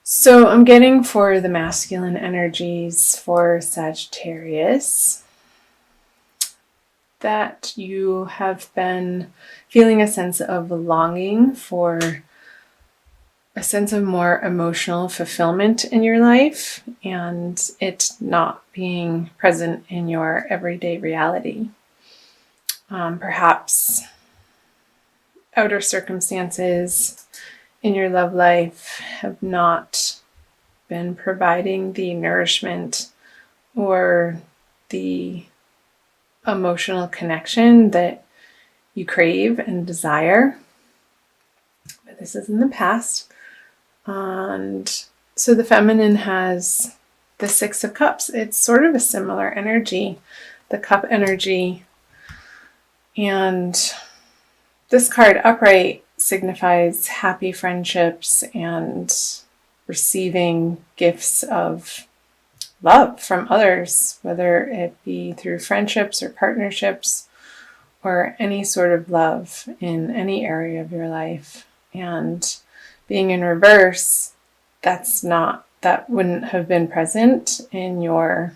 So I'm getting for the masculine energies for Sagittarius that you have been feeling a sense of longing for a sense of more emotional fulfillment in your life and it not being present in your everyday reality. Perhaps outer circumstances in your love life have not been providing the nourishment or the emotional connection that you crave and desire. But this is in the past. And so the feminine has the Six of Cups. It's sort of a similar energy, the cup energy. And this card upright signifies happy friendships and receiving gifts of love from others, whether it be through friendships or partnerships or any sort of love in any area of your life. And being in reverse, that wouldn't have been present in your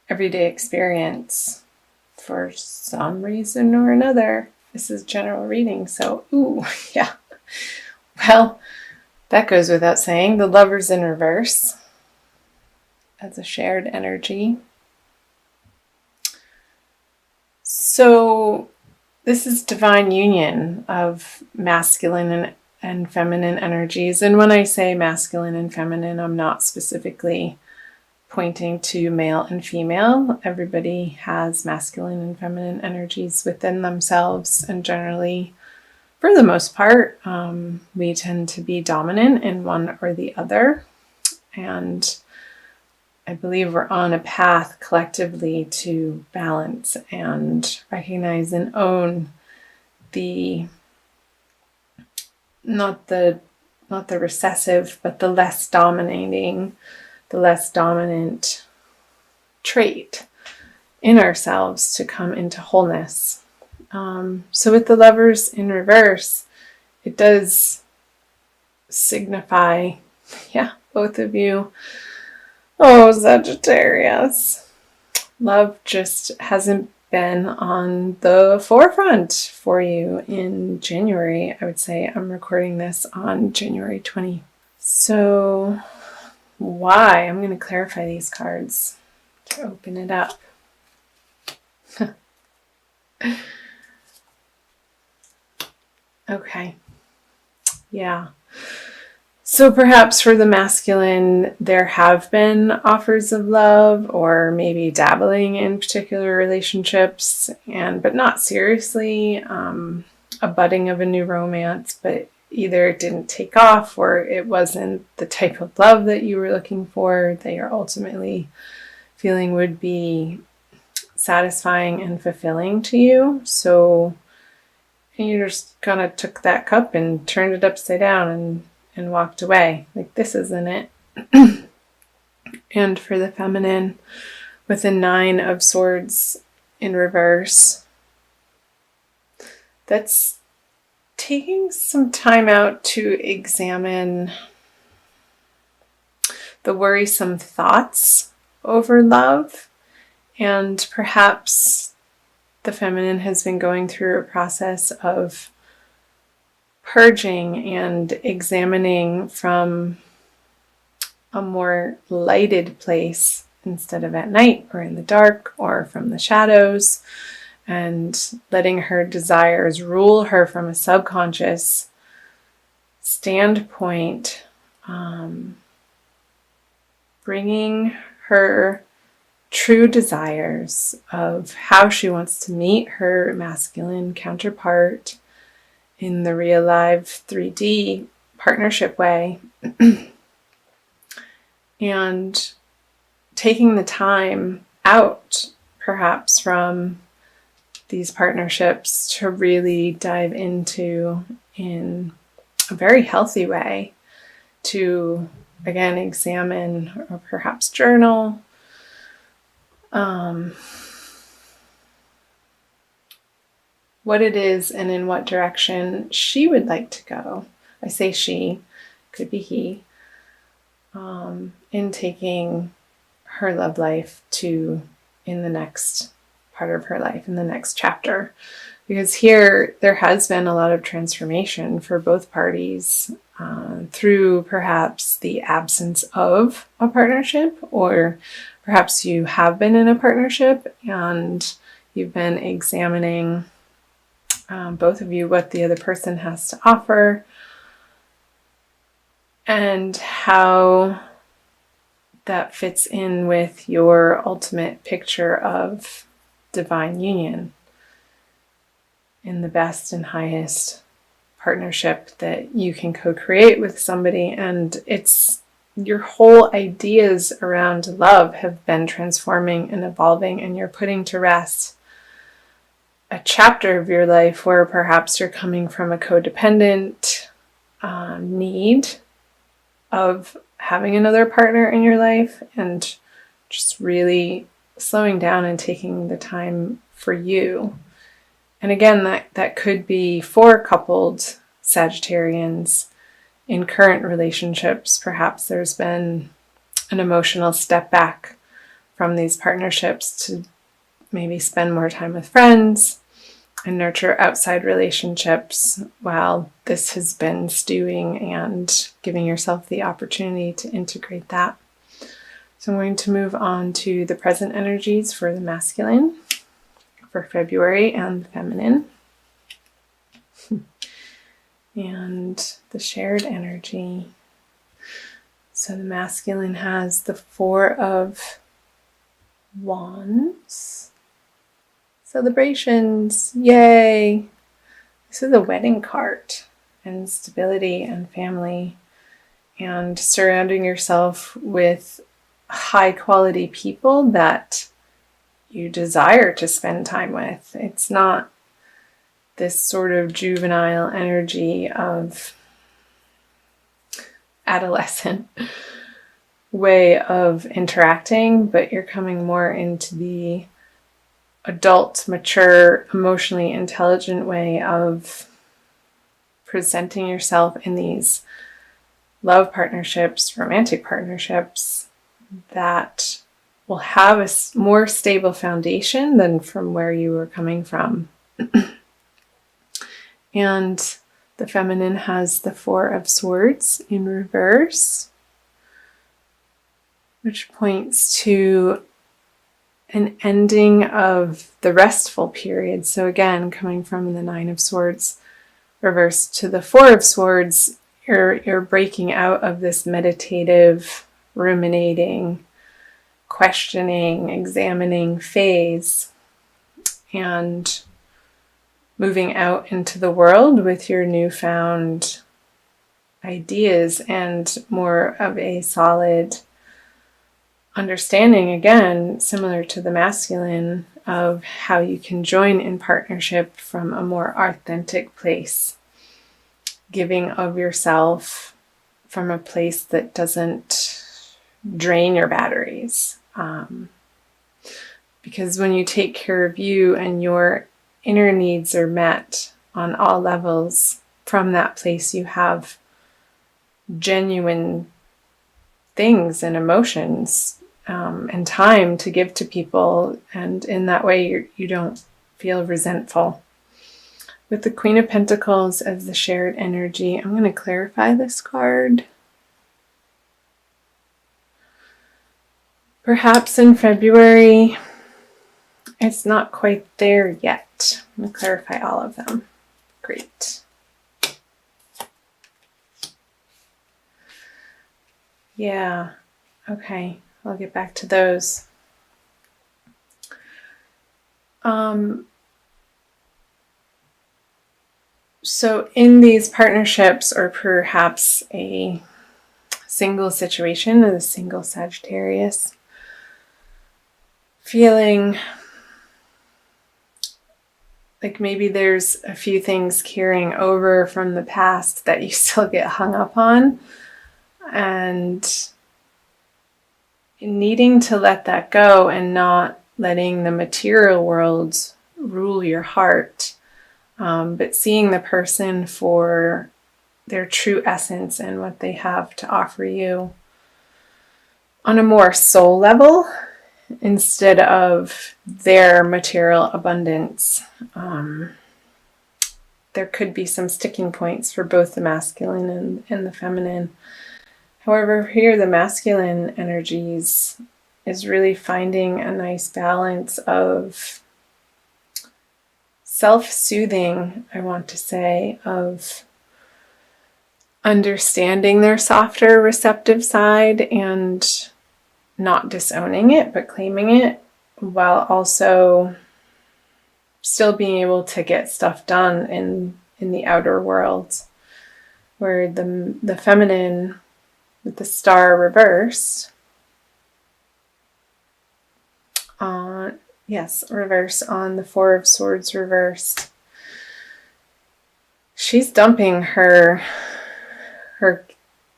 everyday experience for some reason or another. This is general reading, so yeah. Well, that goes without saying. The Lover's in reverse as a shared energy. So this is divine union of masculine and feminine energies. And when I say masculine and feminine, I'm not specifically pointing to male and female. Everybody has masculine and feminine energies within themselves, and generally, for the most part, we tend to be dominant in one or the other. And I believe we're on a path collectively to balance and recognize and own the not the recessive, but the less dominating, the less dominant trait in ourselves to come into wholeness. So with the Lovers in reverse, it does signify, both of you. Oh, Sagittarius. Love just hasn't been on the forefront for you in January. I would say I'm recording this on January 20. So why? I'm going to clarify these cards to open it up. Okay. Yeah. So perhaps for the masculine, there have been offers of love or maybe dabbling in particular relationships, but not seriously, a budding of a new romance, but either it didn't take off or it wasn't the type of love that you were looking for, that you're ultimately feeling would be satisfying and fulfilling to you. So you just kind of took that cup and turned it upside down and walked away. Like, this isn't it. And for the feminine, with the Nine of Swords in reverse, that's taking some time out to examine the worrisome thoughts over love. And perhaps the feminine has been going through a process of purging and examining from a more lighted place instead of at night or in the dark or from the shadows, and letting her desires rule her from a subconscious standpoint, bringing her true desires of how she wants to meet her masculine counterpart in the real live 3D partnership way, and taking the time out perhaps from these partnerships to really dive into in a very healthy way, to again examine or perhaps journal what it is and in what direction she would like to go. I say she, could be he, in taking her love life to in the next part of her life, in the next chapter. Because here there has been a lot of transformation for both parties through perhaps the absence of a partnership, or perhaps you have been in a partnership and you've been examining, both of you, what the other person has to offer and how that fits in with your ultimate picture of divine union in the best and highest partnership that you can co-create with somebody. And it's your whole ideas around love have been transforming and evolving, and you're putting to rest a chapter of your life where perhaps you're coming from a codependent need of having another partner in your life, and just really slowing down and taking the time for you. And again, that could be for coupled Sagittarians in current relationships. Perhaps there's been an emotional step back from these partnerships to maybe spend more time with friends and nurture outside relationships while this has been stewing, and giving yourself the opportunity to integrate that. So I'm going to move on to the present energies for the masculine for February and the feminine. And the shared energy. So the masculine has the Four of Wands. Celebrations, yay! This is a wedding card, and stability and family, and surrounding yourself with high quality people that you desire to spend time with. It's not this sort of juvenile energy of adolescent way of interacting, but you're coming more into the adult, mature, emotionally intelligent way of presenting yourself in these love partnerships, romantic partnerships that will have a more stable foundation than from where you were coming from. And the feminine has the Four of Swords in reverse, which points to an ending of the restful period. So again, coming from the Nine of Swords reverse to the Four of Swords, you're breaking out of this meditative, ruminating, questioning, examining phase, and moving out into the world with your newfound ideas and more of a solid understanding, again, similar to the masculine, of how you can join in partnership from a more authentic place, giving of yourself from a place that doesn't drain your batteries. Because when you take care of you and your inner needs are met on all levels, from that place you have genuine things and emotions and time to give to people, and in that way you don't feel resentful. With the Queen of Pentacles as the shared energy, I'm going to clarify this card. Perhaps in February, it's not quite there yet. I'm going to clarify all of them. Great. Yeah, okay. I'll get back to those. So in these partnerships, or perhaps a single situation, a single Sagittarius, feeling like maybe there's a few things carrying over from the past that you still get hung up on, and needing to let that go and not letting the material world rule your heart, but seeing the person for their true essence and what they have to offer you. on a more soul level instead of their material abundance. There could be some sticking points for both the masculine and the feminine. However, here the masculine energies is really finding a nice balance of self-soothing, I want to say, of understanding their softer, receptive side and not disowning it, but claiming it, while also still being able to get stuff done in the outer world, where the feminine with the star reversed, reverse on the Four of Swords reversed. She's dumping her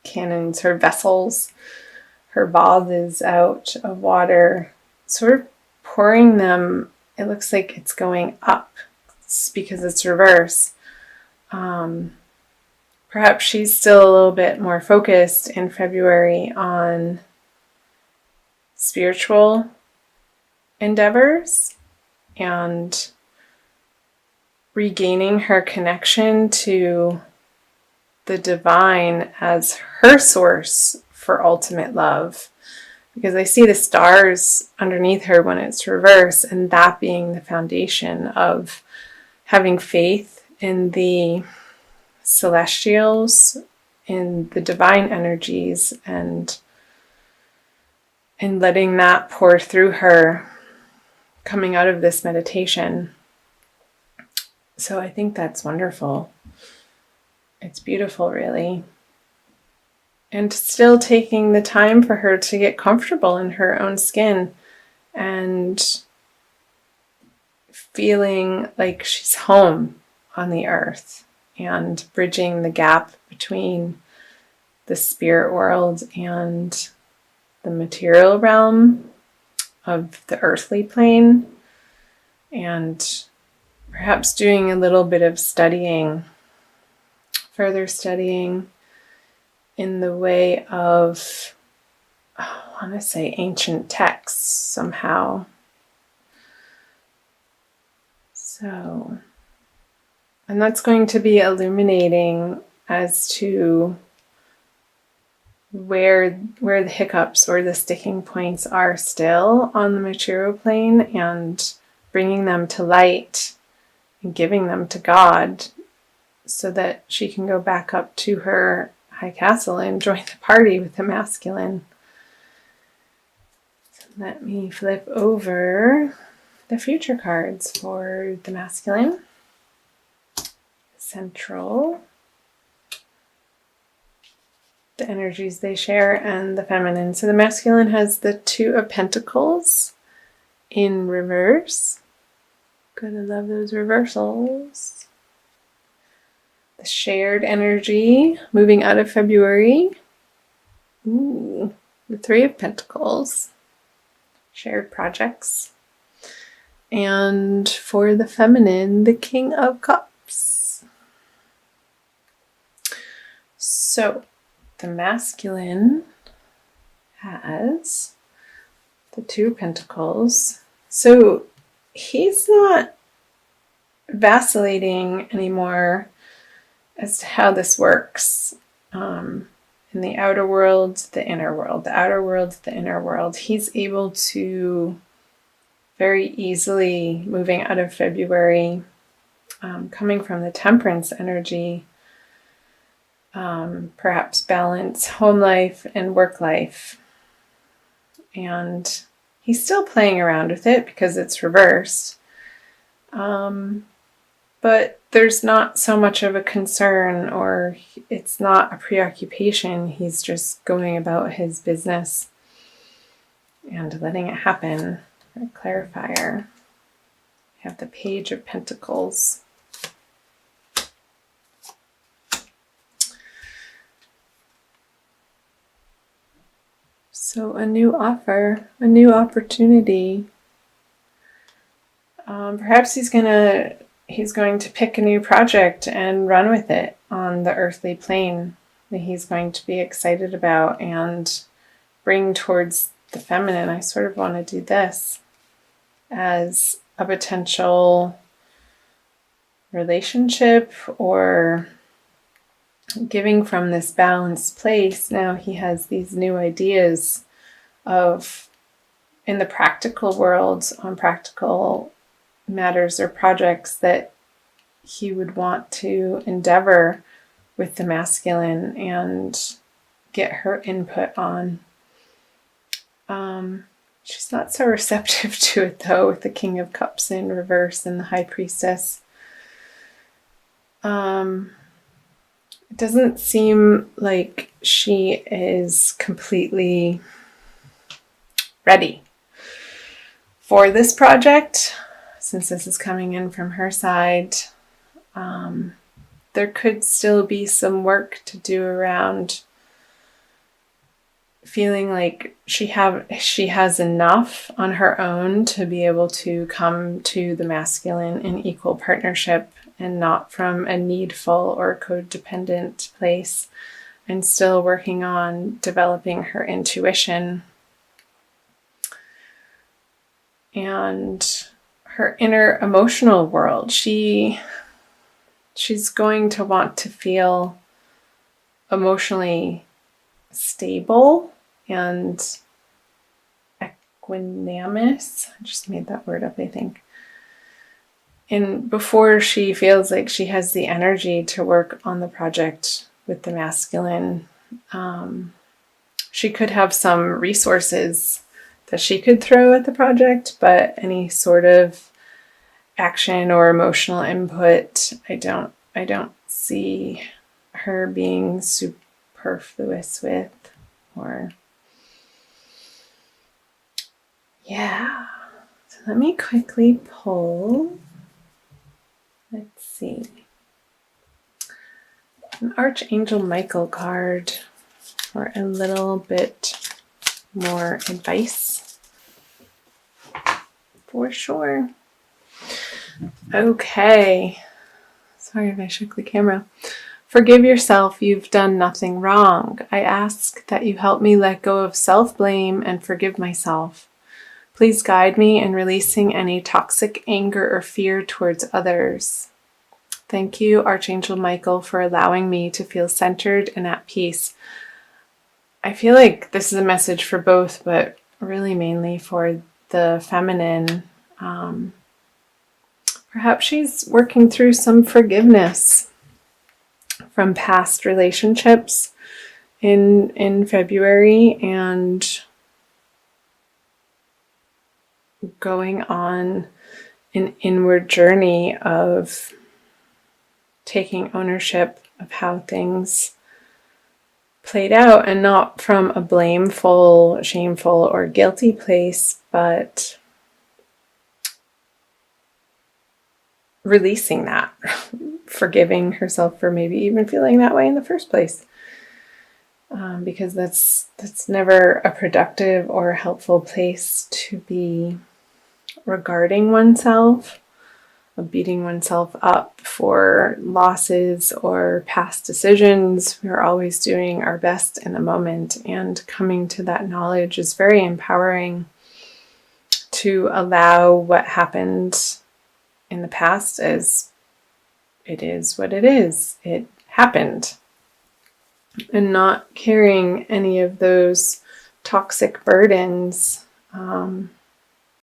cannons, her vessels, her vases out of water, sort of pouring them. It looks like it's going up because it's reverse. Perhaps she's still a little bit more focused in February on spiritual endeavors and regaining her connection to the divine as her source for ultimate love. Because I see the stars underneath her when it's reverse, and that being the foundation of having faith in the celestials, in the divine energies, and letting that pour through her coming out of this meditation. So I think that's wonderful. It's beautiful, really. And still taking the time for her to get comfortable in her own skin and feeling like she's home on the earth and bridging the gap between the spirit world and the material realm of the earthly plane, and perhaps doing a little bit of further studying in the way of, I want to say, ancient texts somehow. So, and that's going to be illuminating as to where the hiccups or the sticking points are still on the material plane, and bringing them to light and giving them to God so that she can go back up to her high castle and join the party with the masculine. So let me flip over the future cards for the masculine. Central, the energies they share, and the feminine. So the masculine has the Two of Pentacles in reverse. Gotta love those reversals. The shared energy moving out of February. Ooh, the Three of Pentacles. Shared projects. And for the feminine, the King of Cups. So the masculine has the Two of Pentacles. So he's not vacillating anymore as to how this works. In the outer world, the inner world, the outer world, the inner world. He's able to very easily, moving out of February, coming from the Temperance energy, perhaps balance home life and work life. And he's still playing around with it because it's reversed. But there's not so much of a concern, or it's not a preoccupation. He's just going about his business and letting it happen. A clarifier. I have the Page of Pentacles. So a new offer, a new opportunity. Perhaps he's going to pick a new project and run with it on the earthly plane that he's going to be excited about and bring towards the feminine, I sort of want to do this as a potential relationship or giving from this balanced place. Now he has these new ideas of, in the practical world, on practical matters or projects that he would want to endeavor with the masculine and get her input on. She's not so receptive to it, though, with the King of Cups in reverse and the High Priestess. It doesn't seem like she is completely ready for this project, since this is coming in from her side. There could still be some work to do around feeling like she has enough on her own to be able to come to the masculine in equal partnership and not from a needful or codependent place, and still working on developing her intuition and her inner emotional world. She's going to want to feel emotionally stable and equanimous. I just made that word up, I think. And before she feels like she has the energy to work on the project with the masculine, she could have some resources that she could throw at the project, but any sort of action or emotional input, I don't see her being superfluous with, or yeah. So let me quickly pull. Let's see. An Archangel Michael card for a little bit more advice. For sure. Okay. Sorry if I shook the camera. Forgive yourself, you've done nothing wrong. I ask that you help me let go of self-blame and forgive myself. Please guide me in releasing any toxic anger or fear towards others. Thank you, Archangel Michael, for allowing me to feel centered and at peace. I feel like this is a message for both, but really mainly for the feminine. Perhaps she's working through some forgiveness from past relationships in February and going on an inward journey of taking ownership of how things played out, and not from a blameful, shameful, or guilty place, but releasing that, forgiving herself for maybe even feeling that way in the first place. Because that's never a productive or helpful place to be regarding oneself, of beating oneself up for losses or past decisions. We're always doing our best in the moment, and coming to that knowledge is very empowering, to allow what happened in the past as it is what it is. It happened. And not carrying any of those toxic burdens